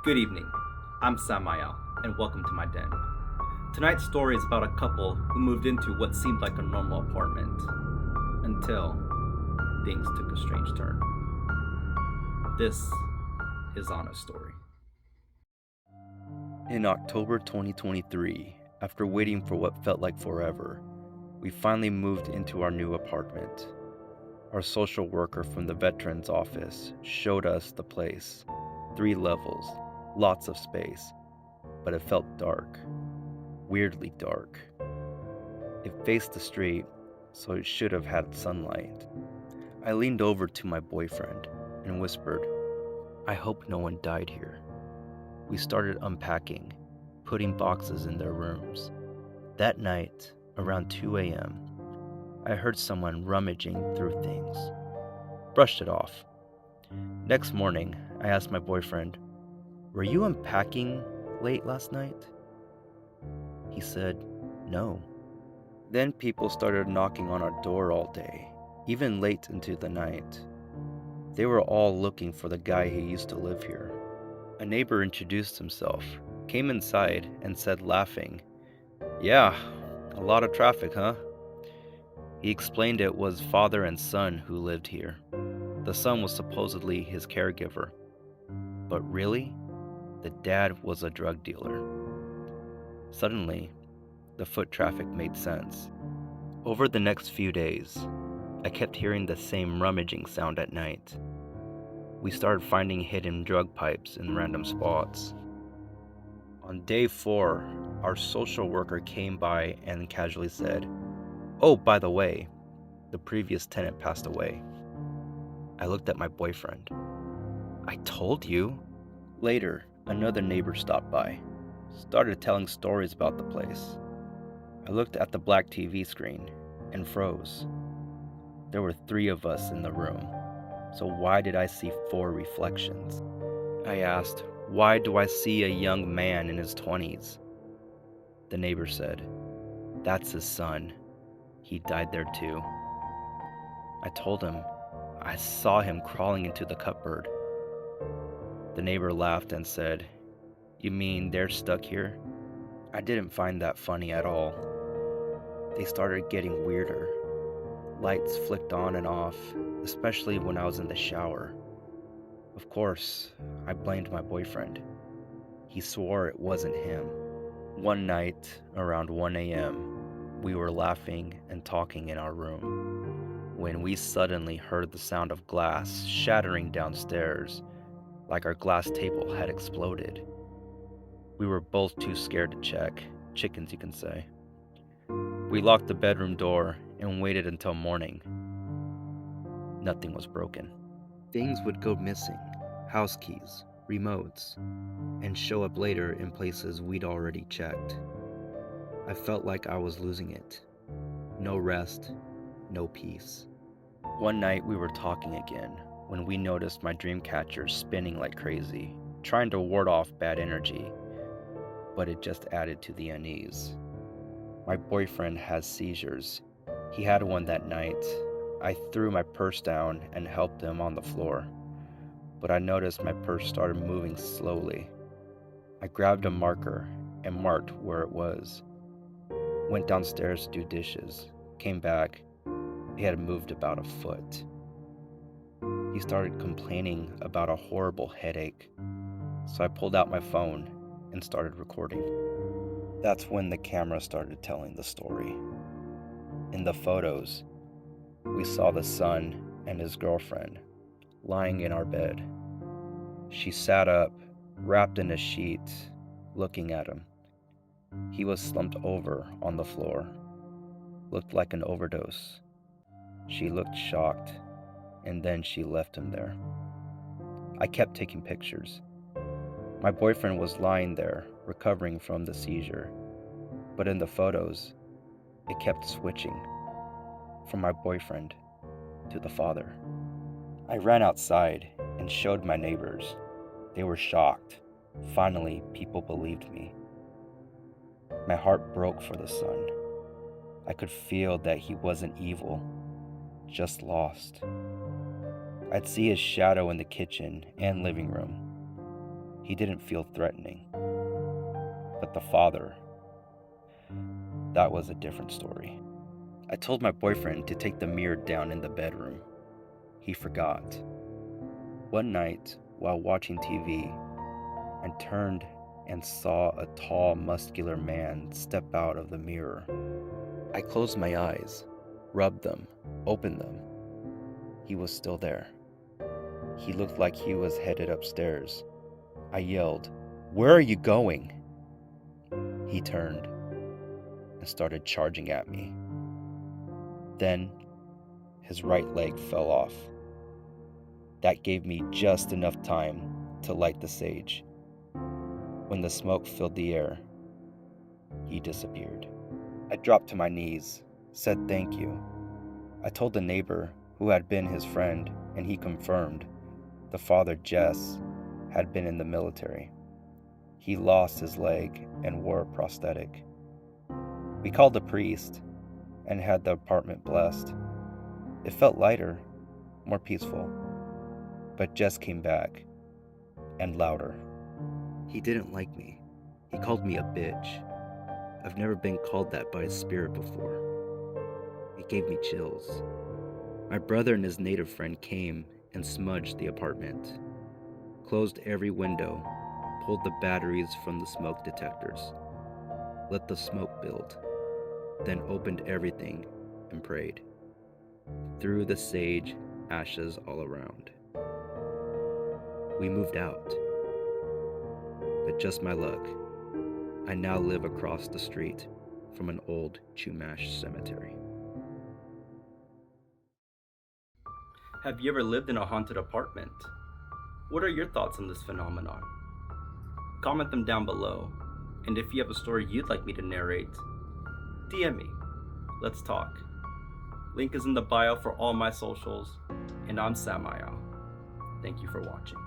Good evening. I'm Samael, and welcome to my den. Tonight's story is about a couple who moved into what seemed like a normal apartment until things took a strange turn. This is Anna's story. In October 2023, after waiting for what felt like forever, we finally moved into our new apartment. Our social worker from the Veterans Office showed us the place. 3 levels, lots of space, but it felt dark. Weirdly dark. It faced the street, so it should have had sunlight. I leaned over to my boyfriend and whispered, "I hope no one died here." We started unpacking, putting boxes in their rooms. That night, around 2 a.m., I heard someone rummaging through things. Brushed it off. Next morning, I asked my boyfriend, "Were you unpacking late last night?" He said, "No." Then people started knocking on our door all day, even late into the night. They were all looking for the guy who used to live here. A neighbor introduced himself, came inside, and said, laughing, "Yeah, a lot of traffic, huh?" He explained it was father and son who lived here. The son was supposedly his caregiver. But really, the dad was a drug dealer. Suddenly, the foot traffic made sense. Over the next few days, I kept hearing the same rummaging sound at night. We started finding hidden drug pipes in random spots. On day 4, our social worker came by and casually said, "Oh, by the way, the previous tenant passed away." I looked at my boyfriend. "I told you." Later, another neighbor stopped by, started telling stories about the place. I looked at the black TV screen and froze. There were 3 of us in the room, so why did I see 4 reflections? I asked, "Why do I see a young man in his 20s?" The neighbor said, "That's his son. He died there too." I told him I saw him crawling into the cupboard. The neighbor laughed and said, "You mean they're stuck here?" I didn't find that funny at all. They started getting weirder. Lights flicked on and off, especially when I was in the shower. Of course, I blamed my boyfriend. He swore it wasn't him. One night, around 1 a.m., we were laughing and talking in our room when we suddenly heard the sound of glass shattering downstairs, like our glass table had exploded. We were both too scared to check. Chickens, you can say. We locked the bedroom door and waited until morning. Nothing was broken. Things would go missing, house keys, remotes, and show up later in places we'd already checked. I felt like I was losing it. No rest, no peace. One night we were talking again when we noticed my dream catcher spinning like crazy, trying to ward off bad energy, but it just added to the unease. My boyfriend has seizures. He had one that night. I threw my purse down and helped him on the floor, but I noticed my purse started moving slowly. I grabbed a marker and marked where it was. Went downstairs to do dishes. Came back. It had moved about a foot. He started complaining about a horrible headache, so I pulled out my phone and started recording. That's when the camera started telling the story. In the photos, we saw the son and his girlfriend lying in our bed. She sat up, wrapped in a sheet, looking at him. He was slumped over on the floor. Looked like an overdose. She looked shocked, and then she left him there. I kept taking pictures. My boyfriend was lying there, recovering from the seizure, but in the photos, it kept switching from my boyfriend to the father. I ran outside and showed my neighbors. They were shocked. Finally, people believed me. My heart broke for the son. I could feel that he wasn't evil, just lost. I'd see his shadow in the kitchen and living room. He didn't feel threatening. But the father, that was a different story. I told my boyfriend to take the mirror down in the bedroom. He forgot. One night, while watching TV, I turned and saw a tall, muscular man step out of the mirror. I closed my eyes, rubbed them, opened them. He was still there. He looked like he was headed upstairs. I yelled, "Where are you going?" He turned and started charging at me. Then, his right leg fell off. That gave me just enough time to light the sage. When the smoke filled the air, he disappeared. I dropped to my knees, said thank you. I told the neighbor who had been his friend, and he confirmed the father, Jess, had been in the military. He lost his leg and wore a prosthetic. We called a priest and had the apartment blessed. It felt lighter, more peaceful. But Jess came back, and louder. He didn't like me. He called me a bitch. I've never been called that by a spirit before. It gave me chills. My brother and his native friend came and smudged the apartment, closed every window, pulled the batteries from the smoke detectors, let the smoke build, then opened everything and prayed. Threw the sage ashes all around. We moved out. But just my luck, I now live across the street from an old Chumash cemetery. Have you ever lived in a haunted apartment? What are your thoughts on this phenomenon? Comment them down below, and if you have a story you'd like me to narrate, DM me. Let's talk. Link is in the bio for all my socials, and I'm Samael. Thank you for watching.